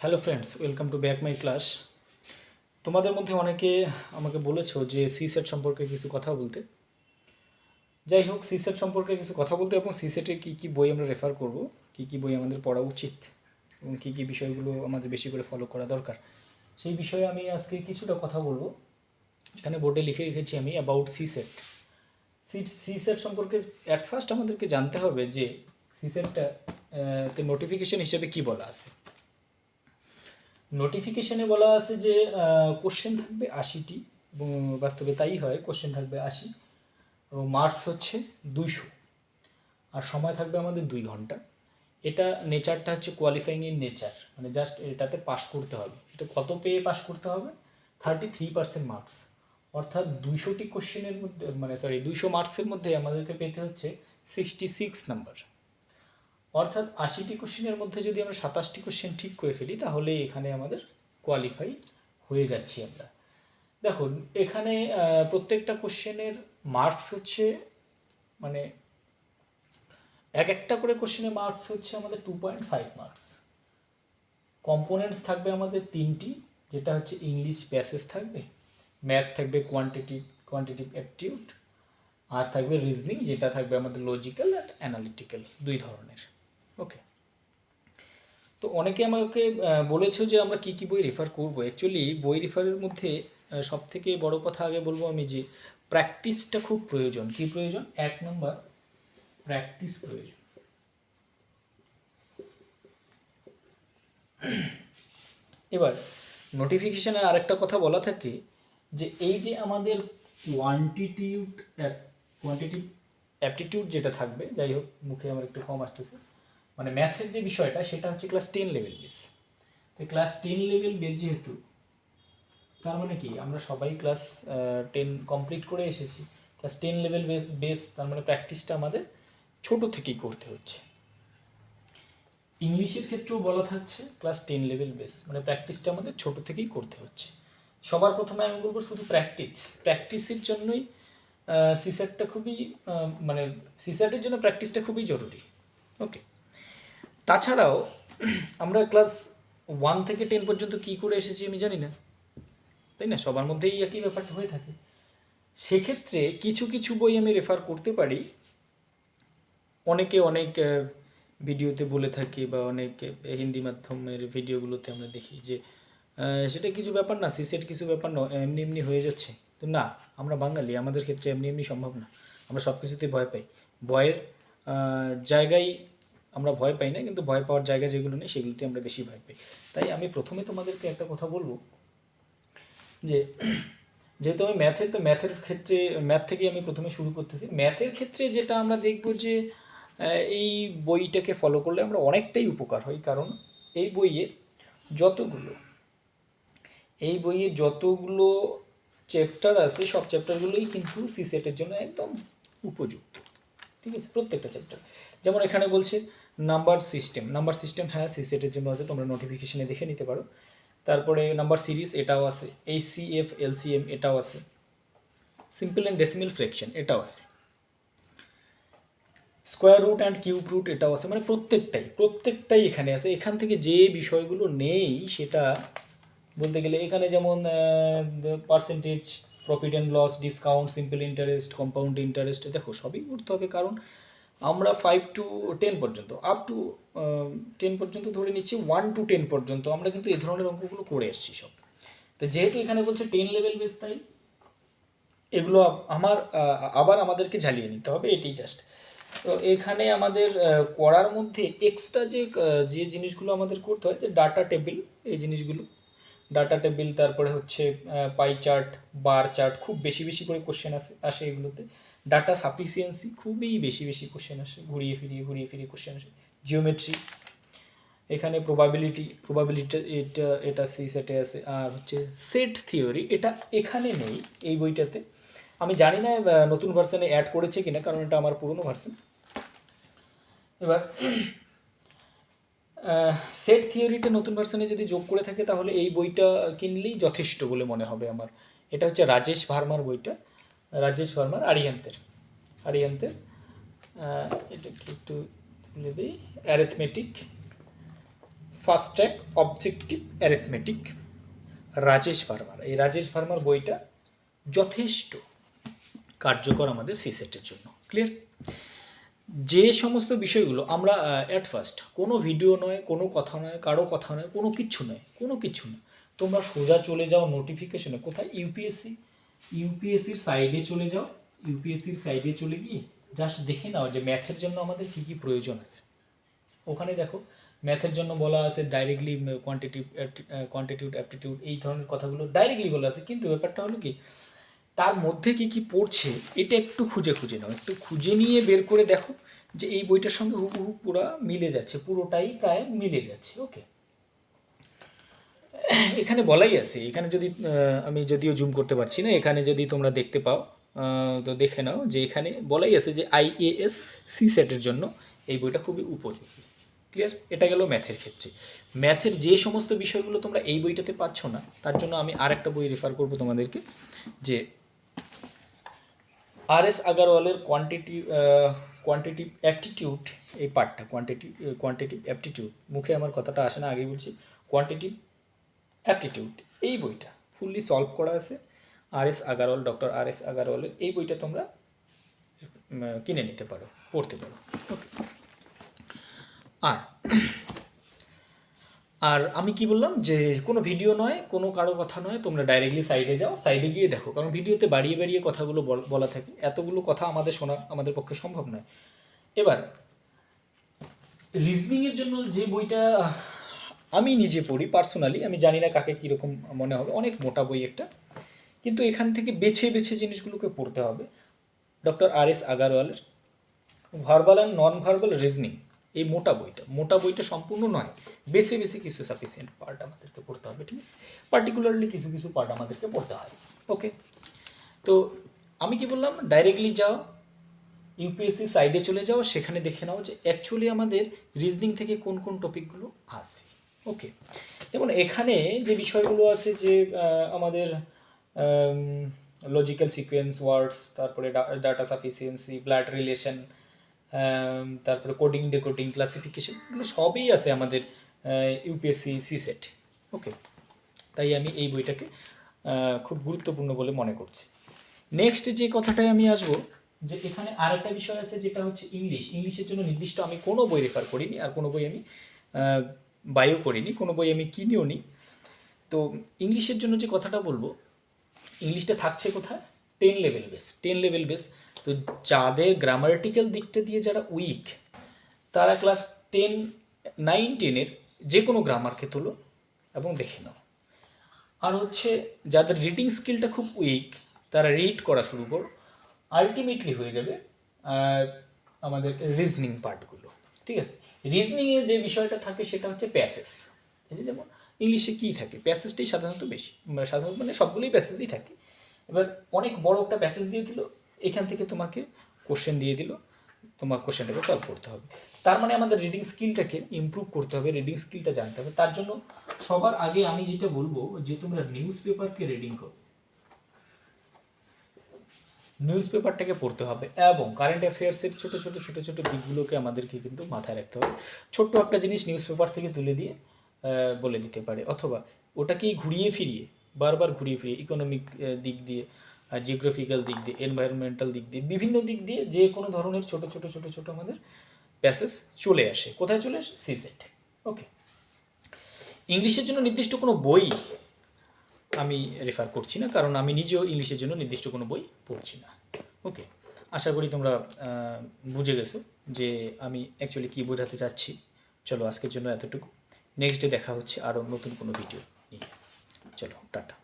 Hello friends, welcome to back my class. তোমাদের মধ্যে অনেকে আমাকে বলেছো যে সিসেট সম্পর্কে কিছু কথা বলতে। যাই হোক, সিসেট সম্পর্কে কিছু কথা বলতে এবং সিসেটে কী কী বই আমরা রেফার করব, কী কী বই আমাদের পড়া উচিত এবং কী কী বিষয়গুলো আমাদের বেশি করে ফলো করা দরকার, সেই বিষয়ে আমি আজকে কিছুটা কথা বলবো। এখানে বোর্ডে লিখে রেখেছি আমি অ্যাবাউট সিসেট। সিসেট সম্পর্কে অ্যাট ফার্স্ট আমাদেরকে জানতে হবে যে সিসেটটা তে নোটিফিকেশন হিসেবে কী বলা আছে। নোটিফিকেশনে বলা আছে যে কোশ্চেন থাকবে 80টি এবং বাস্তবে তাই হয়, কোশ্চেন থাকবে 80 এবং মার্কস হচ্ছে 200 আর সময় থাকবে আমাদের 2 ঘন্টা। এটা নেচারটা হচ্ছে কোয়ালিফাইং ইন নেচার, মানে জাস্ট এটাতে পাস করতে হবে। এটা কত পেয়ে পাস করতে হবে? 33% মার্কস, অর্থাৎ 200টি কোশ্চেনের মধ্যে, মানে 200 মার্কসের মধ্যে আমাদেরকে পেতে হচ্ছে 66 নাম্বার। অর্থাৎ 80টি কোশ্চেনের মধ্যে যদি আমরা 27টি কোশ্চেন ঠিক করে ফেলি তাহলে এখানে আমাদের কোয়ালিফাই হয়ে যাচ্ছি আমরা। দেখুন, এখানে প্রত্যেকটা কোশ্চেনের মার্কস হচ্ছে, মানে এক একটা করে কোশ্চেনের মার্কস হচ্ছে আমাদের 2.5 মার্কস। কম্পোনেন্টস থাকবে আমাদের 3টি, যেটা হচ্ছে ইংলিশ প্যাসেজ থাকবে, ম্যাথ থাকবে কোয়ান্টিটিভ অ্যাপটিউড, আর থাকবে রিজনিং, যেটা থাকবে আমাদের লজিক্যাল আর অ্যানালিটিক্যাল, 2 ধরনের। ওকে, তো অনেকে আমাকে বলেছো যে আমরা কী কী বই রেফার করবো। অ্যাকচুয়ালি বই রেফারের মধ্যে সবথেকে বড় কথা আগে বলবো আমি যে প্র্যাকটিসটা খুব প্রয়োজন। কী প্রয়োজন? 1 নম্বর, প্র্যাকটিস প্রয়োজন। এবার নোটিফিকেশানে আরেকটা কথা বলা থাকে যে এই যে আমাদের কোয়ান্টিটিভ অ্যাপটিটিউড যেটা থাকবে, যাই হোক মুখে আমার একটু কম আসতেছে, মানে ম্যাথের যে বিষয়টা সেটা হচ্ছে ক্লাস 10 লেভেল বেস। তো ক্লাস 10 লেভেল বেস যেহেতু, তার মানে কি আমরা সবাই ক্লাস 10 কমপ্লিট করে এসেছি। ক্লাস 10 লেভেল বেস, তার মানে প্র্যাকটিসটা আমাদের ছোট থেকেই করতে হচ্ছে। ইংলিশের ক্ষেত্রেও বলা থাকছে ক্লাস 10 লেভেল বেস, মানে প্র্যাকটিসটা আমাদের ছোট থেকেই করতে হচ্ছে। সবার প্রথমে আমি বলবো শুধু প্র্যাকটিসের জন্যই সিস্যাটটা খুবই মানে সিস্যাটের জন্য প্র্যাকটিসটা খুবই জরুরি। ওকে, তাছাড়াও আমরা ক্লাস 1 থেকে 10 পর্যন্ত কী করে এসেছি আমি জানি না, তাই না? সবার মধ্যেই একই ব্যাপারটা হয়ে থাকে। সেক্ষেত্রে কিছু কিছু বই আমি রেফার করতে পারি। অনেকে অনেক ভিডিওতে বলে থাকে বা অনেক হিন্দি মাধ্যমের ভিডিওগুলোতে আমরা দেখি যে সেটা কিছু ব্যাপার না, সিসেট কিছু ব্যাপার না, এমনি এমনি হয়ে যাচ্ছে। তো না, আমরা বাঙালি, আমাদের ক্ষেত্রে এমনি এমনি সম্ভব না। আমরা সব কিছুতেই ভয় পাই। ভয়ের জায়গায় আমরা ভয় পাই না, কিন্তু ভয় পাওয়ার জায়গা যেগুলো নেই সেগুলোতে আমরা বেশি ভয় পাই। তাই আমি প্রথমে তোমাদেরকে একটা কথা বলবো যে যেহেতু আমি ম্যাথের, তো ম্যাথের ক্ষেত্রে ম্যাথ থেকে আমি প্রথমে শুরু করতেছি। ম্যাথের ক্ষেত্রে যেটা আমরা দেখব যে এই বইটাকে ফলো করলে আমরা অনেকটাই উপকার হই, কারণ এই বইয়ে যতগুলো যতগুলো চ্যাপ্টার আছে সব চ্যাপ্টারগুলোই কিন্তু সিসেটের জন্য একদম উপযুক্ত। ঠিক আছে, প্রত্যেকটা চ্যাপ্টার। যেমন এখানে বলছে নাম্বার সিস্টেম, হ্যাঁ সিসেটের জন্য আছে, তোমরা নোটিফিকেশনে দেখে নিতে পারো। তারপরে নাম্বার সিরিজ এটাও আছে, এইচসিএফ এলসিএম এটাও আছে, সিম্পল অ্যান্ড ডেসিমেল ফ্র্যাকশন এটাও আছে, square root and cube root এটাও আছে, মানে প্রত্যেকটাই এখানে আছে। এখান থেকে যে বিষয়গুলো নেই সেটা বলতে গেলে এখানে যেমন percentage, profit and loss, discount, simple interest, compound interest, দেখো সবই করতে হবে, কারণ আমরা 5 to 10 পর্যন্ত, আপ টু 10 পর্যন্ত ধরে নিচ্ছি, 1 to 10 পর্যন্ত আমরা কিন্তু এই ধরনের অঙ্কগুলো করে এসেছি সব। তো যেহেতু এখানে বলছে 10 লেভেল বেস, তাই এগুলো আবার আমাদেরকে ঝালিয়ে নিতে হবে, এটাই জাস্ট। তো এখানে আমাদের করার মধ্যে এক্সট্রা যে জিনিসগুলো আমাদের করতে হয়, যে ডাটা টেবিল, এই জিনিসগুলো ডাটা টেবিল, তারপরে হচ্ছে পাই চার্ট, বার চার্ট, খুব বেশি বেশি করে কোশ্চেন আসে এগুলোতে। ডাটা সাফিসিয়েন্সি, খুবই বেশি বেশি কোশ্চেন আসে, ঘুরিয়ে ফিরিয়ে কোশ্চেন আসে। জিওমেট্রি, এখানে প্রবাবিলিটি এটা সি সেটে আছে। আর হচ্ছে সেট থিওরি, এটা এখানে নেই এই বইটাতে, আমি জানি না নতুন ভার্সানে অ্যাড করেছে কিনা, কারণ এটা আমার পুরনো ভার্সান। এবার সেট থিওরিটা নতুন ভার্সানে যদি যোগ করে থাকে তাহলে এই বইটা কিনলেই যথেষ্ট বলে মনে হবে আমার। এটা হচ্ছে রাজেশ ভার্মার বইটা, রাজেশ ভার্মার আরিহান্তের এটাকে একটু তুলে দিই, arithmetic first track objective arithmetic, Rajesh ভার্মার। এই রাজেশ ভার্মার বইটা যথেষ্ট কার্যকর আমাদের সিসেটের জন্য। ক্লিয়ার? যে সমস্ত বিষয়গুলো আমরা অ্যাট ফার্স্ট কোনো ভিডিও নয়, কোনো কথা নয়, কারো কথা নয়, কোনো কিচ্ছু নয়, কোনো কিচ্ছু নয়, তোমরা সোজা চলে যাও নোটিফিকেশনে। কোথায়? ইউপিএসসির সাইডে চলে যাও। ইউপিএসসির সাইডে চলে গিয়ে জাস্ট দেখে নাও যে ম্যাথের জন্য আমাদের কী কী প্রয়োজন আছে। ওখানে দেখো ম্যাথের জন্য বলা আছে ডাইরেক্টলি কোয়ান্টিটিউড অ্যাপটিটিউড, এই ধরনের কথাগুলো ডাইরেক্টলি বলা আছে। কিন্তু ব্যাপারটা হলো কি, তার মধ্যে কি কি পড়ছে এটা একটু খুঁজে নাও, একটু খুঁজে নিয়ে বের করে দেখো যে এই বইটার সঙ্গে হুবহু পুরো মিলে যাচ্ছে, পুরোটাই প্রায় মিলে যাচ্ছে। ওকে, এখানে বলাই আছে, এখানে যদি আমি যদিও জুম করতে পারছি না, এখানে যদি তোমরা দেখতে পাও তো দেখে নাও যে এখানে বলাই আছে যে আইএএস সি সেটের জন্য এই বইটা খুবই উপযোগী। ক্লিয়ার? এটা গেল ম্যাথের ক্ষেত্রে। ম্যাথের যে সমস্ত বিষয়গুলো তোমরা এই বইটাতে পাচ্ছ না, তার জন্য আমি আর একটা বই রেফার করবো তোমাদেরকে, যে আর.এস. আগারওয়ালের কোয়ান্টিটিভ অ্যাপটিটিউড, এই পার্টটা কোয়ান্টিটিভ অ্যাপটিটিউড, মুখে আমার কথাটা আসে না, আগেই বলছি, কোয়ান্টিটিভ অ্যাপটিটিউড, এই বইটা ফুললি সলভ করা আছে আর.এস. Agarwal, doctor R S. আগারওয়ালের এই বইটা তোমরা কিনে নিতে পারো, পড়তে পারো। ওকে, আর আমি কি বললাম যে কোনো ভিডিও নয়, কোনো কারো কথা নয়, তোমরা ডাইরেক্টলি সাইডে যাও, সাইডে গিয়ে দেখো, কারণ ভিডিওতে বাড়িয়ে কথাগুলো বলা থাকে, এতগুলো কথা আমাদের শোনা আমাদের পক্ষে সম্ভব নয়। এবার রিজনিংয়ের জন্য যে বইটা আমি নিজে পড়ি পার্সোনালি, আমি জানি না কাকে কীরকম মনে হবে, অনেক মোটা বই একটা, কিন্তু এখান থেকে বেছে জিনিসগুলোকে পড়তে হবে। Doctor R S. আগারওয়ালের verbal and non verbal reasoning, এই মোটা বইটা সম্পূর্ণ নয়, বেছে কিছু সাফিসিয়েন্ট পার্ট আমাদেরকে পড়তে হবে। ঠিক আছে, পার্টিকুলারলি কিছু পার্ট আমাদেরকে পড়তে হয়। ওকে, তো আমি কি বললাম, ডাইরেক্টলি যাও, ইউপিএসসি সাইডে চলে যাও, সেখানে দেখে নাও যে অ্যাকচুয়ালি আমাদের রিজনিং থেকে কোন কোন টপিকগুলো আসে। ওকে, যেমন এখানে যে বিষয়গুলো আছে যে আমাদের লজিক্যাল সিকোয়েন্স ওয়ার্ডস, তারপরে ডাটা সাফিসিয়েন্সি, ব্লাড রিলেশন, তারপরে কোডিং ডিকোডিং, ক্লাসিফিকেশন, এগুলো সবই আছে আমাদের ইউপিএসসি সি সেট। ওকে, তাই আমি এই বইটাকে খুব গুরুত্বপূর্ণ বলে মনে করছি। নেক্সট যে কথাটায় আমি আসবো, যে এখানে আরেকটা বিষয় আছে যেটা হচ্ছে ইংলিশের জন্য নির্দিষ্ট আমি কোনো বই রেফার করিনি, আর কোনো বই আমি বায়ও করিনি, কোনো বই আমি কিনিও নি। তো ইংলিশের জন্য যে কথাটা বলবো, ইংলিশটা থাকছে কোথায়? 10 লেভেল বেস। তো যাদের গ্রামাটিক্যাল দিকটা দিয়ে যারা উইক, তারা ক্লাস 10, 9, 10-এর যে কোনো গ্রামারকে তোলো এবং দেখে নাও। আর হচ্ছে যাদের রিডিং স্কিলটা খুব উইক, তারা রিড করা শুরু করো, আলটিমেটলি হয়ে যাবে আমাদের রিজনিং পার্টগুলো। ঠিক আছে, রিজনিংয়ে যে বিষয়টা থাকে সেটা হচ্ছে প্যাসেজ। এই যে যেমন ইংলিশে কী থাকে, প্যাসেজটাই সাধারণত বেশি, সাধারণত মানে সবগুলোই প্যাসেজই থাকে। এবার অনেক বড় একটা প্যাসেজ দিয়ে দিল, এখান থেকে তোমাকে কোশ্চেন দিয়ে দিল, তোমার কোশ্চেনটাকে সলভ করতে হবে। তার মানে আমাদের রিডিং স্কিলটাকে ইমপ্রুভ করতে হবে, রিডিং স্কিলটা জানতে হবে। তার জন্য সবার আগে আমি যেটা বলবো যে তোমরা নিউজ পেপারকে রিডিং করো, নিউজ পেপারটাকে পড়তে হবে, এবং কারেন্ট অ্যাফেয়ার্সের ছোটো দিকগুলোকে আমাদেরকে কিন্তু মাথায় রাখতে হবে। ছোট্ট একটা জিনিস নিউজ পেপার থেকে তুলে দিয়ে বলে দিতে পারে, অথবা ওটাকেই বারবার ঘুরিয়ে ফিরিয়ে ইকোনমিক দিক দিয়ে, জিওগ্রাফিক্যাল দিক দিয়ে, এনভায়রনমেন্টাল দিক দিয়ে, বিভিন্ন দিক দিয়ে যে কোনো ধরনের ছোটো আমাদের প্যাসেজ চলে আসে। কোথায় চলে আসে? She said. ওকে, ইংলিশের জন্য নির্দিষ্ট কোনো বই আমি রেফার করছি না, কারণ আমি নিজেও ইংলিশের জন্য নির্দিষ্ট কোনো বই পড়ছি না। ওকে, আশা করি তোমরা বুঝে গেছো যে আমি অ্যাকচুয়ালি কী বোঝাতে চাচ্ছি। চলো আজকের জন্য এতটুকু, নেক্সট ডে দেখা হচ্ছে আরও নতুন কোনো ভিডিও নিয়ে। চলো টাটা।